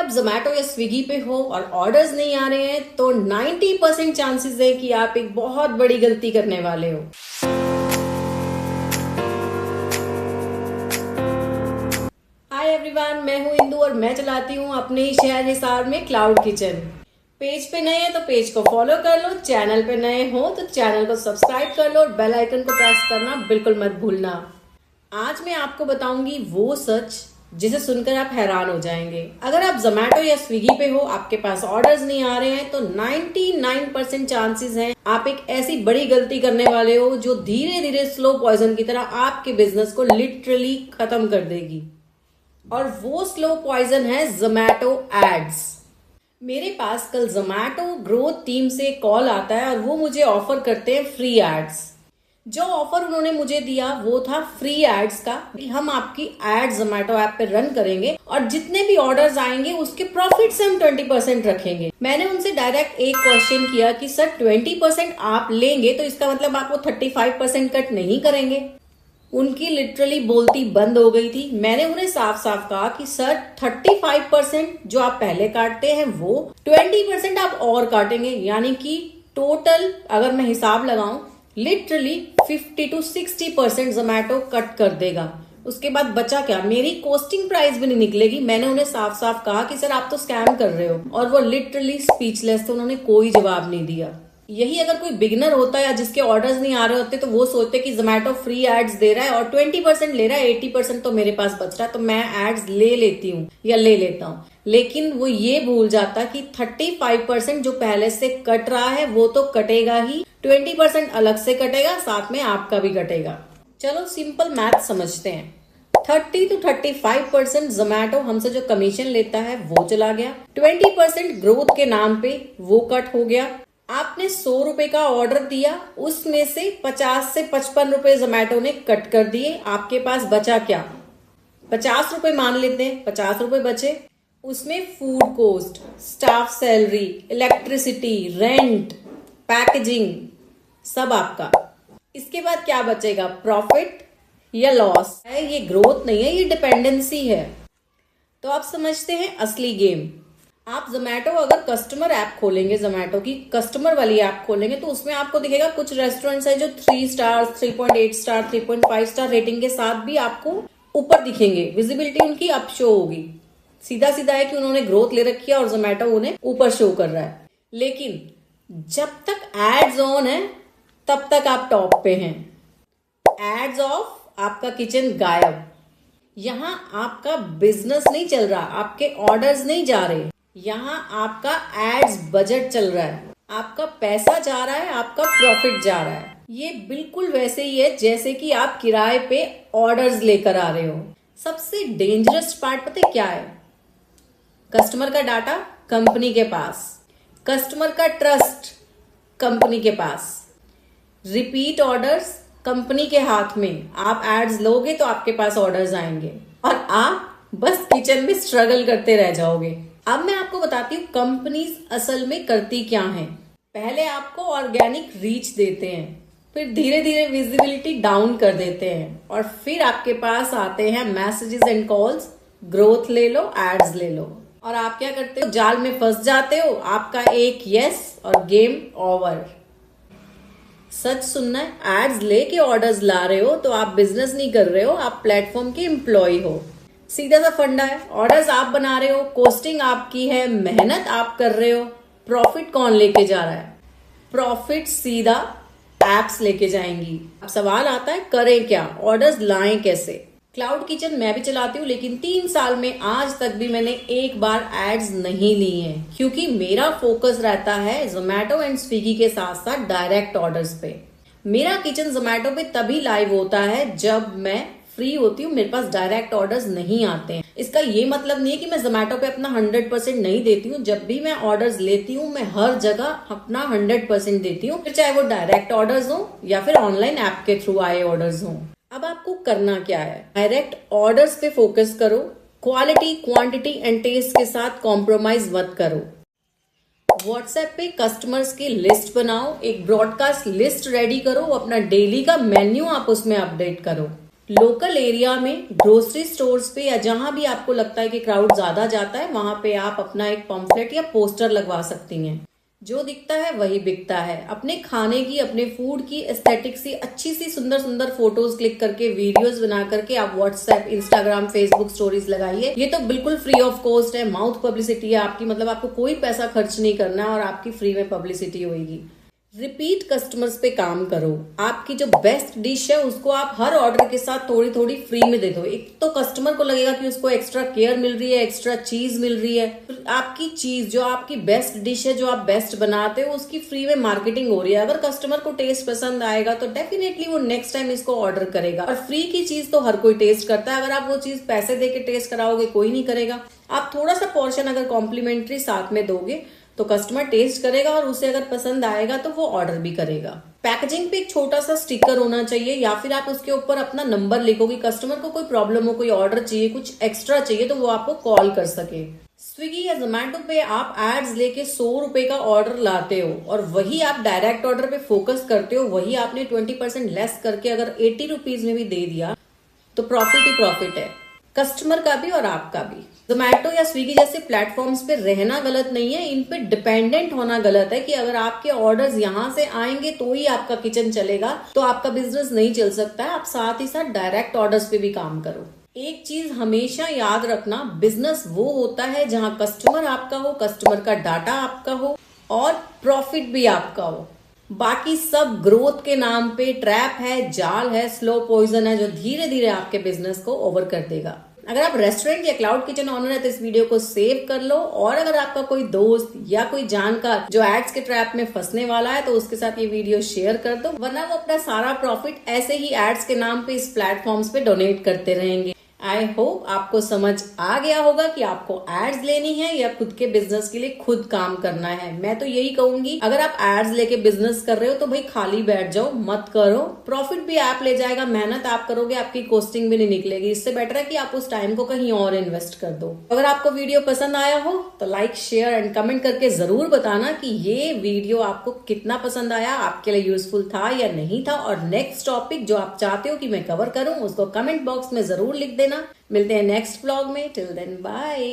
आप जोमेटो या स्विगी पे हो और ऑर्डर्स नहीं आ रहे हैं तो 90% चांसेस है कि आप एक बहुत बड़ी गलती करने वाले हो। हाय एवरीवन, मैं हूं इंदु और मैं चलाती हूं अपने ही शहर हिसार में क्लाउड किचन। पेज पे नए हैं तो पेज को फॉलो कर लो, चैनल पे नए हो तो चैनल को सब्सक्राइब कर लो और बेल आइकन को प्रेस करना बिल्कुल मत भूलना। आज मैं आपको बताऊंगी वो सच जिसे सुनकर आप हैरान हो जाएंगे। अगर आप जोमेटो या स्विगी पे हो, आपके पास ऑर्डर्स नहीं आ रहे हैं तो 99% चांसेस हैं आप एक ऐसी बड़ी गलती करने वाले हो जो धीरे धीरे स्लो पॉइजन की तरह आपके बिजनेस को लिटरली खत्म कर देगी। और वो स्लो पॉइजन है जोमेटो एड्स। मेरे पास कल जोमेटो ग्रोथ टीम से कॉल आता है और वो मुझे ऑफर करते हैं फ्री एड्स। जो ऑफर उन्होंने मुझे दिया वो था फ्री एड्स का। हम आपकी एड जोमेटो ऐप पे रन करेंगे और जितने भी ऑर्डर्स आएंगे उसके प्रॉफिट से हम 20% रखेंगे। मैंने उनसे डायरेक्ट एक क्वेश्चन किया कि सर 20% आप लेंगे तो इसका मतलब आप वो 35% कट नहीं करेंगे? उनकी लिटरली बोलती बंद हो गई थी। मैंने उन्हें साफ साफ कहा कि सर 35% जो आप पहले काटते हैं वो 20% आप और काटेंगे, यानी कि टोटल अगर मैं हिसाब लगाऊं लिटरली 50 to 60% जोमेटो कट कर देगा। उसके बाद बचा क्या? मेरी कॉस्टिंग प्राइस भी नहीं निकलेगी। मैंने उन्हें साफ साफ कहा कि सर आप तो स्कैम कर रहे हो, और वो लिटरली स्पीचलेस थे। उन्होंने कोई जवाब नहीं दिया। यही अगर कोई बिगिनर होता या जिसके ऑर्डर्स नहीं आ रहे होते तो वो सोचते कि जोमेटो फ्री एड्स दे रहा है और 20% ले रहा है, 80% तो मेरे पास बच रहा है तो मैं एड्स ले लेती हूँ या ले लेता हूँ। लेकिन वो ये भूल जाता कि 35% जो पहले से कट रहा है वो तो कटेगा ही, 20% अलग से कटेगा, साथ में आपका भी कटेगा। चलो सिंपल मैथ समझते हैं। 30 to 35% जोमेटो हमसे जो कमीशन लेता है वो चला गया, 20% ग्रोथ के नाम पे वो कट हो गया। आपने 100 रुपए का ऑर्डर दिया, उसमें से 50 से 55 रुपए जोमेटो ने कट कर दिए। आपके पास बचा क्या? 50 रुपए मान लेते हैं, 50 रुपए बचे। उसमें food cost, staff salary, electricity, rent, packaging सब आपका। इसके बाद क्या बचेगा? प्रॉफिट या लॉस है? ये ग्रोथ नहीं है, ये डिपेंडेंसी है। तो आप समझते हैं असली गेम। आप जोमेटो अगर कस्टमर ऐप खोलेंगे, जोमेटो की कस्टमर वाली ऐप खोलेंगे तो उसमें आपको दिखेगा कुछ रेस्टोरेंट्स है जो 3 स्टार, 3.8 स्टार, 3.5 स्टार रेटिंग के साथ भी आपको ऊपर दिखेंगे। विजिबिलिटी उनकी अप शो होगी। सीधा सीधा है कि उन्होंने ग्रोथ ले रखी है और जोमेटो उन्हें ऊपर शो कर रहा है। लेकिन जब तक एड्स ऑन है तब तक आप टॉप पे हैं। एड्स ऑफ, आपका किचन गायब। यहां आपका बिजनेस नहीं चल रहा, आपके ऑर्डर्स नहीं जा रहे, यहाँ आपका एड्स बजट चल रहा है। आपका पैसा जा रहा है, आपका प्रॉफिट जा रहा है। ये बिल्कुल वैसे ही है जैसे कि आप किराए पे ऑर्डर्स लेकर आ रहे हो। सबसे डेंजरस पार्ट पता है क्या है? कस्टमर का डाटा कंपनी के पास, कस्टमर का ट्रस्ट कंपनी के पास, रिपीट ऑर्डर्स कंपनी के हाथ में। आप एड्स लोगे तो आपके पास ऑर्डर्स आएंगे और आप बस किचन में स्ट्रगल करते रह जाओगे। अब मैं आपको बताती हूँ कंपनीज असल में करती क्या हैं। पहले आपको ऑर्गेनिक रीच देते हैं, फिर धीरे धीरे विजिबिलिटी डाउन कर देते हैं और फिर आपके पास आते हैं मैसेजेस एंड कॉल्स, ग्रोथ ले लो, एड्स ले लो। और आप क्या करते हो? जाल में फंस जाते हो। आपका एक यस और गेम ओवर। सच सुनना है, एड्स लेके ऑर्डर्स ला रहे हो तो आप बिजनेस नहीं कर रहे हो, आप प्लेटफॉर्म के एम्प्लॉय हो। सीधा सा फंडा है। ऑर्डर्स आप बना रहे हो, कॉस्टिंग आपकी है, मेहनत आप कर रहे हो, प्रॉफिट कौन लेके जा रहा है? प्रॉफिट सीधा एप्स लेके जाएंगी। अब सवाल आता है करें क्या, ऑर्डर्स लाएं कैसे? क्लाउड किचन मैं भी चलाती हूँ, लेकिन 3 साल में आज तक भी मैंने एक बार एड्स नहीं ली हैं, क्योंकि मेरा फोकस रहता है जोमेटो एंड स्विगी के साथ साथ डायरेक्ट ऑर्डर्स पे। मेरा किचन जोमेटो पे तभी लाइव होता है जब मैं फ्री होती हूँ, मेरे पास डायरेक्ट ऑर्डर्स नहीं आते हैं। इसका ये मतलब नहीं है कि मैं जोमेटो पे अपना 100% नहीं देती हूँ। जब भी मैं ऑर्डर्स लेती हूँ मैं हर जगह अपना 100% देती हूँ, फिर चाहे वो डायरेक्ट ऑर्डर्स हो या फिर ऑनलाइन ऐप के थ्रू आए ऑर्डर्स हो। अब आपको करना क्या है? डायरेक्ट ऑर्डर्स पे फोकस करो, क्वालिटी, क्वांटिटी एंड टेस्ट के साथ कॉम्प्रोमाइज मत करो। व्हाट्सएप पे कस्टमर्स की लिस्ट बनाओ, एक ब्रॉडकास्ट लिस्ट रेडी करो, अपना डेली का मेन्यू आप उसमें अपडेट करो। लोकल एरिया में ग्रोसरी स्टोर्स पे या जहां भी आपको लगता है कि क्राउड ज्यादा जाता है वहां पे आप अपना एक पम्फलेट या पोस्टर लगवा सकती हैं। जो दिखता है वही बिकता है। अपने खाने की, अपने फूड की एस्थेटिक सी अच्छी सी सुंदर सुंदर फोटोज क्लिक करके, वीडियोस बना करके आप व्हाट्सएप, इंस्टाग्राम, फेसबुक स्टोरीज लगाइए। ये तो बिल्कुल फ्री ऑफ कॉस्ट है, माउथ पब्लिसिटी है आपकी, मतलब आपको कोई पैसा खर्च नहीं करना और आपकी फ्री में पब्लिसिटी होगी। रिपीट कस्टमर्स पे काम करो। आपकी जो बेस्ट डिश है उसको आप हर ऑर्डर के साथ थोड़ी थोड़ी फ्री में दे दो। एक तो कस्टमर को लगेगा कि उसको एक्स्ट्रा केयर मिल रही है, एक्स्ट्रा चीज मिल रही है। फिर आपकी चीज, जो आपकी बेस्ट डिश है, जो आप बेस्ट बनाते हो, उसकी फ्री में मार्केटिंग हो रही है। अगर कस्टमर को टेस्ट पसंद आएगा तो डेफिनेटली वो नेक्स्ट टाइम इसको ऑर्डर करेगा। और फ्री की चीज तो हर कोई टेस्ट करता है। अगर आप वो चीज पैसे दे के टेस्ट कराओगे, कोई नहीं करेगा। आप थोड़ा सा पोर्शन अगर कॉम्प्लीमेंट्री साथ में दोगे तो कस्टमर टेस्ट करेगा और उसे अगर पसंद आएगा तो वो ऑर्डर भी करेगा। पैकेजिंग पे एक छोटा सा स्टिकर होना चाहिए या फिर आप उसके ऊपर अपना नंबर लिखो कि कस्टमर को कोई प्रॉब्लम हो, कोई ऑर्डर चाहिए, कुछ एक्स्ट्रा चाहिए तो वो आपको कॉल कर सके। स्विगी या जोमेटो पे आप एड्स लेके 100 रुपए का ऑर्डर लाते हो और वही आप डायरेक्ट ऑर्डर पे फोकस करते हो। वही आपने 20% लेस करके अगर 80 रुपीज में भी दे दिया तो प्रॉफिट ही प्रॉफिट है, कस्टमर का भी और आपका भी। जोमेटो या स्विगी जैसे प्लेटफॉर्म्स पे रहना गलत नहीं है, इन पे डिपेंडेंट होना गलत है कि अगर आपके ऑर्डर्स यहाँ से आएंगे तो ही आपका किचन चलेगा, तो आपका बिजनेस नहीं चल सकता है। आप साथ ही साथ डायरेक्ट ऑर्डर्स पे भी काम करो। एक चीज हमेशा याद रखना, बिजनेस वो होता है जहाँ कस्टमर आपका हो, कस्टमर का डाटा आपका हो और प्रॉफिट भी आपका हो। बाकी सब ग्रोथ के नाम पे ट्रैप है, जाल है, स्लो पॉइजन है जो धीरे धीरे आपके बिजनेस को ओवर कर देगा। अगर आप रेस्टोरेंट या क्लाउड किचन ऑनर है तो इस वीडियो को सेव कर लो, और अगर आपका कोई दोस्त या कोई जानकार जो एड्स के ट्रैप में फंसने वाला है तो उसके साथ ये वीडियो शेयर कर दो, वरना वो अपना सारा प्रॉफिट ऐसे ही एड्स के नाम पे इस प्लेटफॉर्म्स पे डोनेट करते रहेंगे। आई होप आपको समझ आ गया होगा कि आपको एड्स लेनी है या खुद के बिजनेस के लिए खुद काम करना है। मैं तो यही कहूंगी, अगर आप एड्स लेके बिजनेस कर रहे हो तो भाई खाली बैठ जाओ, मत करो। प्रॉफिट भी ऐप ले जाएगा, मेहनत आप करोगे, आपकी कॉस्टिंग भी नहीं निकलेगी। इससे बेटर है कि आप उस टाइम को कहीं और इन्वेस्ट कर दो। अगर आपको वीडियो पसंद आया हो तो लाइक, शेयर एंड कमेंट करके जरूर बताना कि ये वीडियो आपको कितना पसंद आया, आपके लिए यूजफुल था या नहीं था। और नेक्स्ट टॉपिक जो आप चाहते हो कि मैं कवर करूं उसको कमेंट बॉक्स में जरूर लिख देना। मिलते हैं नेक्स्ट व्लॉग में। Till then bye.